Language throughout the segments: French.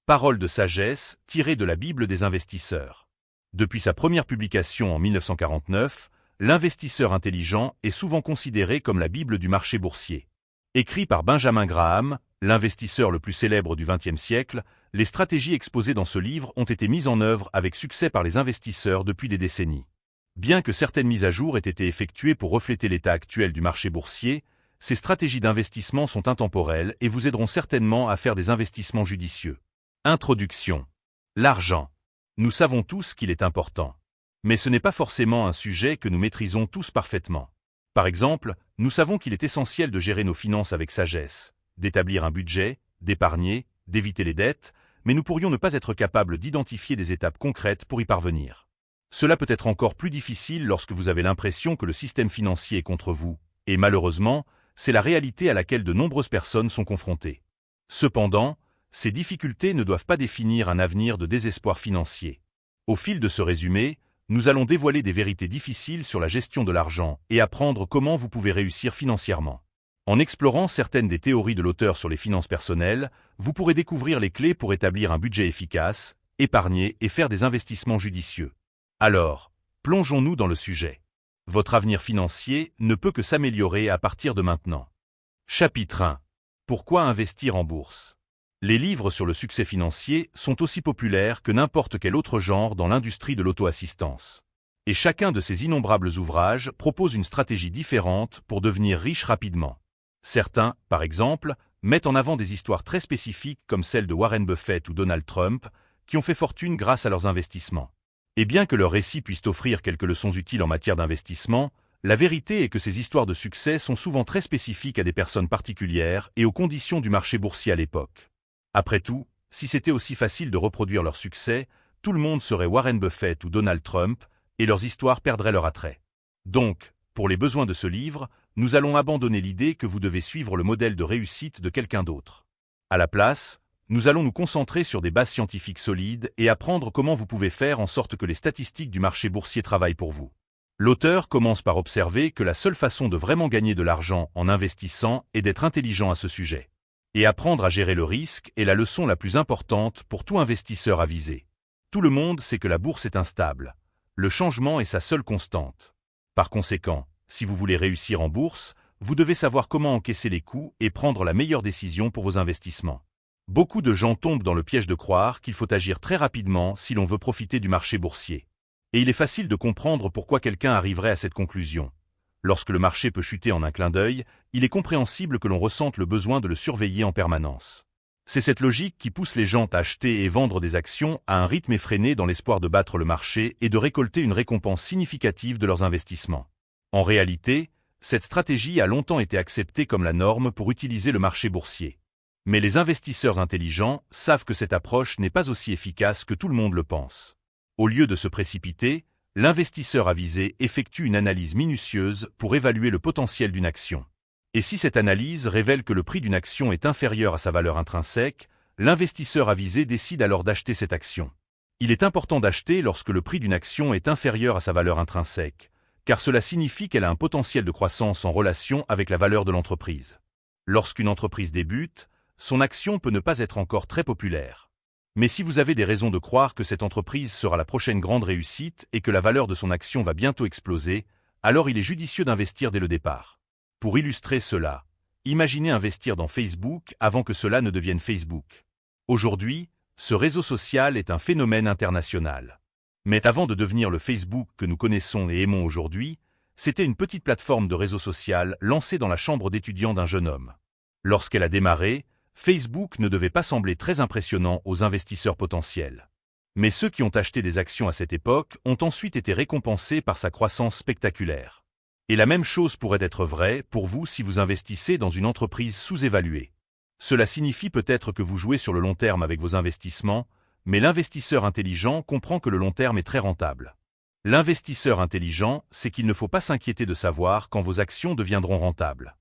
Paroles de sagesse tirées de la Bible des investisseurs. Depuis sa première publication en 1949, L'investisseur intelligent est souvent considéré comme la Bible du marché boursier. Écrit par Benjamin Graham, l'investisseur le plus célèbre du XXe siècle, les stratégies exposées dans ce livre ont été mises en œuvre avec succès par les investisseurs depuis des décennies. Bien que certaines mises à jour aient été effectuées pour refléter l'état actuel du marché boursier, ces stratégies d'investissement sont intemporelles et vous aideront certainement à faire des investissements judicieux. Introduction. L'argent. Nous savons tous qu'il est important. Mais ce n'est pas forcément un sujet que nous maîtrisons tous parfaitement. Par exemple, nous savons qu'il est essentiel de gérer nos finances avec sagesse, d'établir un budget, d'épargner, d'éviter les dettes, mais nous pourrions ne pas être capables d'identifier des étapes concrètes pour y parvenir. Cela peut être encore plus difficile lorsque vous avez l'impression que le système financier est contre vous, et malheureusement, c'est la réalité à laquelle de nombreuses personnes sont confrontées. Cependant, ces difficultés ne doivent pas définir un avenir de désespoir financier. Au fil de ce résumé, nous allons dévoiler des vérités difficiles sur la gestion de l'argent et apprendre comment vous pouvez réussir financièrement. En explorant certaines des théories de l'auteur sur les finances personnelles, vous pourrez découvrir les clés pour établir un budget efficace, épargner et faire des investissements judicieux. Alors, plongeons-nous dans le sujet. Votre avenir financier ne peut que s'améliorer à partir de maintenant. Chapitre 1. Pourquoi investir en bourse ? Les livres sur le succès financier sont aussi populaires que n'importe quel autre genre dans l'industrie de l'auto-assistance. Et chacun de ces innombrables ouvrages propose une stratégie différente pour devenir riche rapidement. Certains, par exemple, mettent en avant des histoires très spécifiques comme celle de Warren Buffett ou Donald Trump, qui ont fait fortune grâce à leurs investissements. Et bien que leurs récits puissent offrir quelques leçons utiles en matière d'investissement, la vérité est que ces histoires de succès sont souvent très spécifiques à des personnes particulières et aux conditions du marché boursier à l'époque. Après tout, si c'était aussi facile de reproduire leur succès, tout le monde serait Warren Buffett ou Donald Trump, et leurs histoires perdraient leur attrait. Donc, pour les besoins de ce livre, nous allons abandonner l'idée que vous devez suivre le modèle de réussite de quelqu'un d'autre. À la place, nous allons nous concentrer sur des bases scientifiques solides et apprendre comment vous pouvez faire en sorte que les statistiques du marché boursier travaillent pour vous. L'auteur commence par observer que la seule façon de vraiment gagner de l'argent en investissant est d'être intelligent à ce sujet. Et apprendre à gérer le risque est la leçon la plus importante pour tout investisseur avisé. Tout le monde sait que la bourse est instable. Le changement est sa seule constante. Par conséquent, si vous voulez réussir en bourse, vous devez savoir comment encaisser les coûts et prendre la meilleure décision pour vos investissements. Beaucoup de gens tombent dans le piège de croire qu'il faut agir très rapidement si l'on veut profiter du marché boursier. Et il est facile de comprendre pourquoi quelqu'un arriverait à cette conclusion. Lorsque le marché peut chuter en un clin d'œil, il est compréhensible que l'on ressente le besoin de le surveiller en permanence. C'est cette logique qui pousse les gens à acheter et vendre des actions à un rythme effréné dans l'espoir de battre le marché et de récolter une récompense significative de leurs investissements. En réalité, cette stratégie a longtemps été acceptée comme la norme pour utiliser le marché boursier. Mais les investisseurs intelligents savent que cette approche n'est pas aussi efficace que tout le monde le pense. Au lieu de se précipiter, l'investisseur avisé effectue une analyse minutieuse pour évaluer le potentiel d'une action. Et si cette analyse révèle que le prix d'une action est inférieur à sa valeur intrinsèque, l'investisseur avisé décide alors d'acheter cette action. Il est important d'acheter lorsque le prix d'une action est inférieur à sa valeur intrinsèque, car cela signifie qu'elle a un potentiel de croissance en relation avec la valeur de l'entreprise. Lorsqu'une entreprise débute, son action peut ne pas être encore très populaire. Mais si vous avez des raisons de croire que cette entreprise sera la prochaine grande réussite et que la valeur de son action va bientôt exploser, alors il est judicieux d'investir dès le départ. Pour illustrer cela, imaginez investir dans Facebook avant que cela ne devienne Facebook. Aujourd'hui, ce réseau social est un phénomène international. Mais avant de devenir le Facebook que nous connaissons et aimons aujourd'hui, c'était une petite plateforme de réseau social lancée dans la chambre d'étudiant d'un jeune homme. Lorsqu'elle a démarré, Facebook ne devait pas sembler très impressionnant aux investisseurs potentiels. Mais ceux qui ont acheté des actions à cette époque ont ensuite été récompensés par sa croissance spectaculaire. Et la même chose pourrait être vraie pour vous si vous investissez dans une entreprise sous-évaluée. Cela signifie peut-être que vous jouez sur le long terme avec vos investissements, mais l'investisseur intelligent comprend que le long terme est très rentable. L'investisseur intelligent sait qu'il ne faut pas s'inquiéter de savoir quand vos actions deviendront rentables.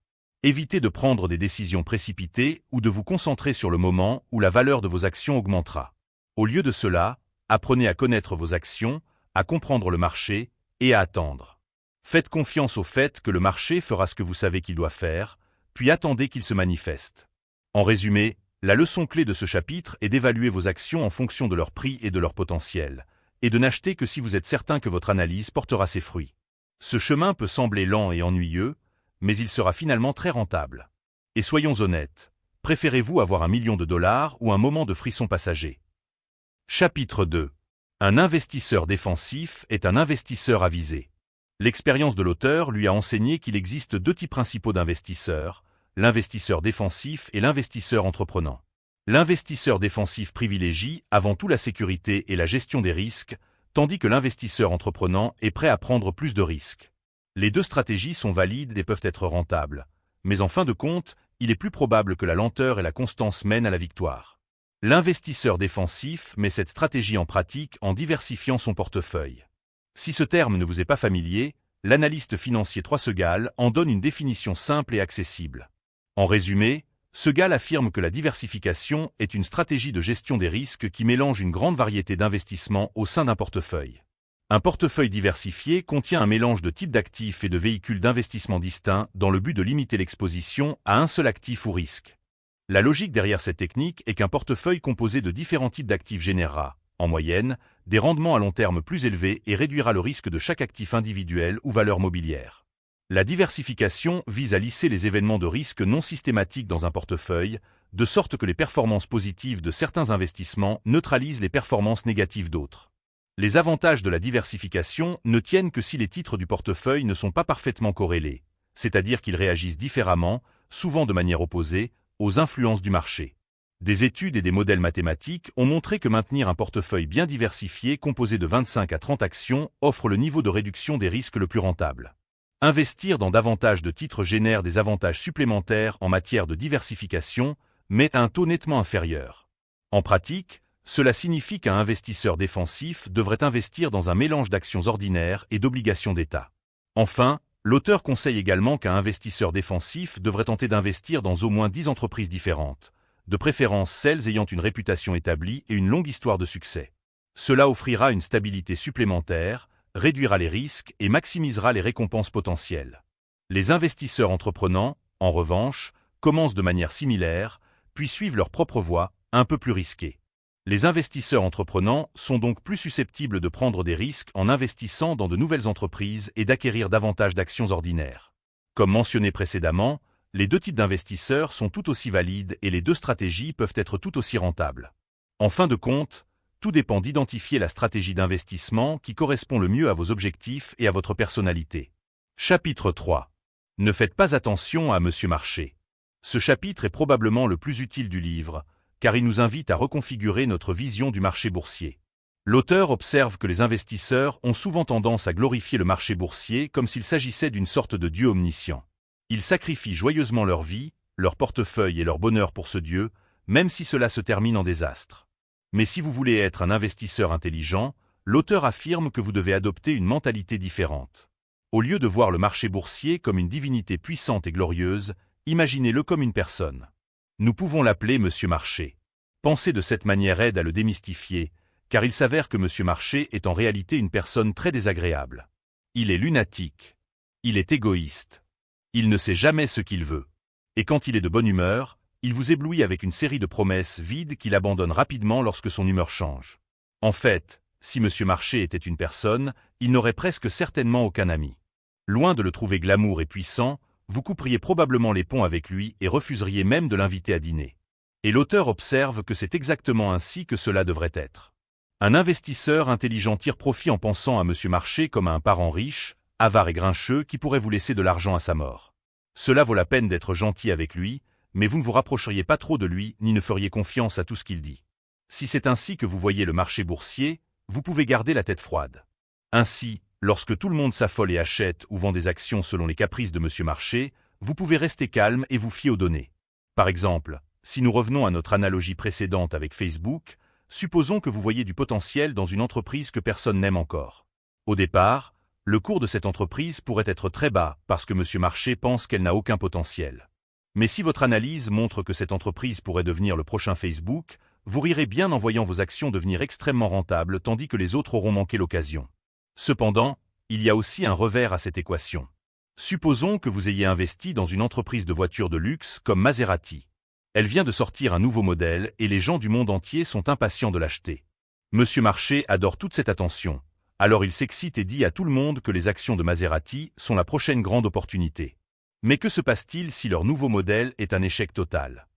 Évitez de prendre des décisions précipitées ou de vous concentrer sur le moment où la valeur de vos actions augmentera. Au lieu de cela, apprenez à connaître vos actions, à comprendre le marché et à attendre. Faites confiance au fait que le marché fera ce que vous savez qu'il doit faire, puis attendez qu'il se manifeste. En résumé, La leçon clé de ce chapitre est d'évaluer vos actions en fonction de leur prix et de leur potentiel, et de n'acheter que si vous êtes certain que votre analyse portera ses fruits. Ce chemin peut sembler lent et ennuyeux, mais il sera finalement très rentable. Et soyons honnêtes, préférez-vous avoir $1 million ou un moment de frisson passager? Chapitre 2. Un investisseur défensif est un investisseur avisé. L'expérience de l'auteur lui a enseigné qu'il existe 2 types principaux d'investisseurs, l'investisseur défensif et l'investisseur entreprenant. L'investisseur défensif privilégie avant tout la sécurité et la gestion des risques, tandis que l'investisseur entreprenant est prêt à prendre plus de risques. Les 2 stratégies sont valides et peuvent être rentables, mais en fin de compte, il est plus probable que la lenteur et la constance mènent à la victoire. L'investisseur défensif met cette stratégie en pratique en diversifiant son portefeuille. Si ce terme ne vous est pas familier, l'analyste financier 3 Segal en donne une définition simple et accessible. En résumé, Segal affirme que la diversification est une stratégie de gestion des risques qui mélange une grande variété d'investissements au sein d'un portefeuille. Un portefeuille diversifié contient un mélange de types d'actifs et de véhicules d'investissement distincts dans le but de limiter l'exposition à un seul actif ou risque. La logique derrière cette technique est qu'un portefeuille composé de différents types d'actifs générera, en moyenne, des rendements à long terme plus élevés et réduira le risque de chaque actif individuel ou valeur mobilière. La diversification vise à lisser les événements de risque non systématiques dans un portefeuille, de sorte que les performances positives de certains investissements neutralisent les performances négatives d'autres. Les avantages de la diversification ne tiennent que si les titres du portefeuille ne sont pas parfaitement corrélés, c'est-à-dire qu'ils réagissent différemment, souvent de manière opposée, aux influences du marché. Des études et des modèles mathématiques ont montré que maintenir un portefeuille bien diversifié composé de 25 à 30 actions offre le niveau de réduction des risques le plus rentable. Investir dans davantage de titres génère des avantages supplémentaires en matière de diversification, mais à un taux nettement inférieur. En pratique, cela signifie qu'un investisseur défensif devrait investir dans un mélange d'actions ordinaires et d'obligations d'État. Enfin, l'auteur conseille également qu'un investisseur défensif devrait tenter d'investir dans au moins 10 entreprises différentes, de préférence celles ayant une réputation établie et une longue histoire de succès. Cela offrira une stabilité supplémentaire, réduira les risques et maximisera les récompenses potentielles. Les investisseurs entreprenants, en revanche, commencent de manière similaire, puis suivent leur propre voie, un peu plus risquée. Les investisseurs entreprenants sont donc plus susceptibles de prendre des risques en investissant dans de nouvelles entreprises et d'acquérir davantage d'actions ordinaires. Comme mentionné précédemment, les 2 types d'investisseurs sont tout aussi valides et les 2 stratégies peuvent être tout aussi rentables. En fin de compte, tout dépend d'identifier la stratégie d'investissement qui correspond le mieux à vos objectifs et à votre personnalité. Chapitre 3. Ne faites pas attention à Monsieur Marché. Ce chapitre est probablement le plus utile du livre, car il nous invite à reconfigurer notre vision du marché boursier. L'auteur observe que les investisseurs ont souvent tendance à glorifier le marché boursier comme s'il s'agissait d'une sorte de dieu omniscient. Ils sacrifient joyeusement leur vie, leur portefeuille et leur bonheur pour ce dieu, même si cela se termine en désastre. Mais si vous voulez être un investisseur intelligent, l'auteur affirme que vous devez adopter une mentalité différente. Au lieu de voir le marché boursier comme une divinité puissante et glorieuse, imaginez-le comme une personne. Nous pouvons l'appeler Monsieur Marché. Penser de cette manière aide à le démystifier, car il s'avère que Monsieur Marché est en réalité une personne très désagréable. Il est lunatique. Il est égoïste. Il ne sait jamais ce qu'il veut. Et quand il est de bonne humeur, il vous éblouit avec une série de promesses vides qu'il abandonne rapidement lorsque son humeur change. En fait, si Monsieur Marché était une personne, il n'aurait presque certainement aucun ami. Loin de le trouver glamour et puissant, vous couperiez probablement les ponts avec lui et refuseriez même de l'inviter à dîner. Et l'auteur observe que c'est exactement ainsi que cela devrait être. Un investisseur intelligent tire profit en pensant à Monsieur Marché comme à un parent riche, avare et grincheux qui pourrait vous laisser de l'argent à sa mort. Cela vaut la peine d'être gentil avec lui, mais vous ne vous rapprocheriez pas trop de lui ni ne feriez confiance à tout ce qu'il dit. Si c'est ainsi que vous voyez le marché boursier, vous pouvez garder la tête froide. Ainsi, lorsque tout le monde s'affole et achète ou vend des actions selon les caprices de Monsieur Marché, vous pouvez rester calme et vous fier aux données. Par exemple, si nous revenons à notre analogie précédente avec Facebook, supposons que vous voyez du potentiel dans une entreprise que personne n'aime encore. Au départ, le cours de cette entreprise pourrait être très bas parce que Monsieur Marché pense qu'elle n'a aucun potentiel. Mais si votre analyse montre que cette entreprise pourrait devenir le prochain Facebook, vous rirez bien en voyant vos actions devenir extrêmement rentables tandis que les autres auront manqué l'occasion. Cependant, il y a aussi un revers à cette équation. Supposons que vous ayez investi dans une entreprise de voitures de luxe comme Maserati. Elle vient de sortir un nouveau modèle et les gens du monde entier sont impatients de l'acheter. Monsieur Marché adore toute cette attention, alors il s'excite et dit à tout le monde que les actions de Maserati sont la prochaine grande opportunité. Mais que se passe-t-il si leur nouveau modèle est un échec total?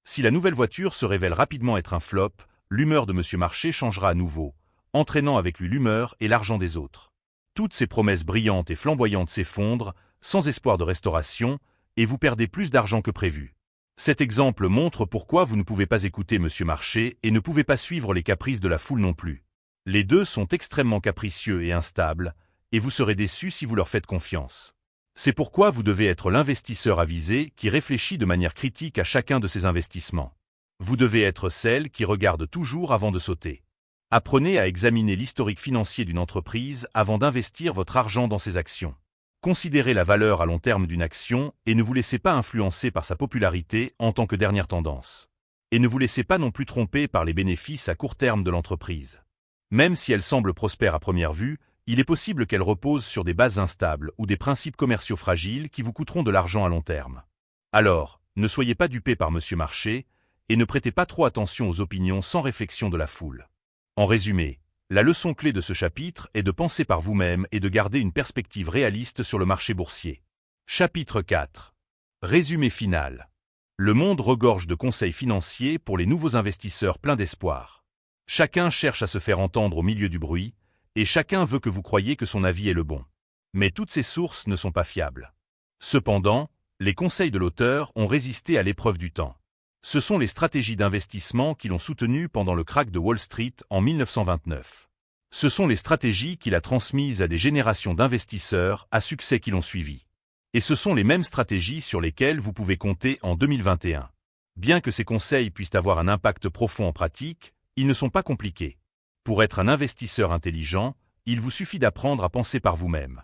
Si la nouvelle voiture se révèle rapidement être un flop, l'humeur de Monsieur Marché changera à nouveau, entraînant avec lui l'humeur et l'argent des autres. Toutes ces promesses brillantes et flamboyantes s'effondrent, sans espoir de restauration, et vous perdez plus d'argent que prévu. Cet exemple montre pourquoi vous ne pouvez pas écouter Monsieur Marché et ne pouvez pas suivre les caprices de la foule non plus. Les deux sont extrêmement capricieux et instables, et vous serez déçus si vous leur faites confiance. C'est pourquoi vous devez être l'investisseur avisé qui réfléchit de manière critique à chacun de ses investissements. Vous devez être celle qui regarde toujours avant de sauter. Apprenez à examiner l'historique financier d'une entreprise avant d'investir votre argent dans ses actions. Considérez la valeur à long terme d'une action et ne vous laissez pas influencer par sa popularité en tant que dernière tendance. Et ne vous laissez pas non plus tromper par les bénéfices à court terme de l'entreprise. Même si elle semble prospère à première vue, il est possible qu'elle repose sur des bases instables ou des principes commerciaux fragiles qui vous coûteront de l'argent à long terme. Alors, ne soyez pas dupés par Monsieur Marché et ne prêtez pas trop attention aux opinions sans réflexion de la foule. En résumé, la leçon clé de ce chapitre est de penser par vous-même et de garder une perspective réaliste sur le marché boursier. Chapitre 4. Résumé final. Le monde regorge de conseils financiers pour les nouveaux investisseurs pleins d'espoir. Chacun cherche à se faire entendre au milieu du bruit, et chacun veut que vous croyiez que son avis est le bon. Mais toutes ces sources ne sont pas fiables. Cependant, les conseils de l'auteur ont résisté à l'épreuve du temps. Ce sont les stratégies d'investissement qui l'ont soutenu pendant le krach de Wall Street en 1929. Ce sont les stratégies qu'il a transmises à des générations d'investisseurs à succès qui l'ont suivi. Et ce sont les mêmes stratégies sur lesquelles vous pouvez compter en 2021. Bien que ces conseils puissent avoir un impact profond en pratique, ils ne sont pas compliqués. Pour être un investisseur intelligent, il vous suffit d'apprendre à penser par vous-même.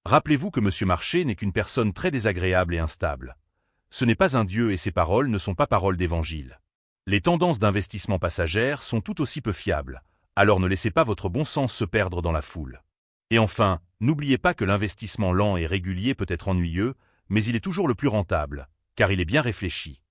Rappelez-vous que Monsieur Marché n'est qu'une personne très désagréable et instable. Ce n'est pas un dieu et ses paroles ne sont pas paroles d'évangile. Les tendances d'investissement passagères sont tout aussi peu fiables, alors ne laissez pas votre bon sens se perdre dans la foule. Et enfin, n'oubliez pas que l'investissement lent et régulier peut être ennuyeux, mais il est toujours le plus rentable, car il est bien réfléchi.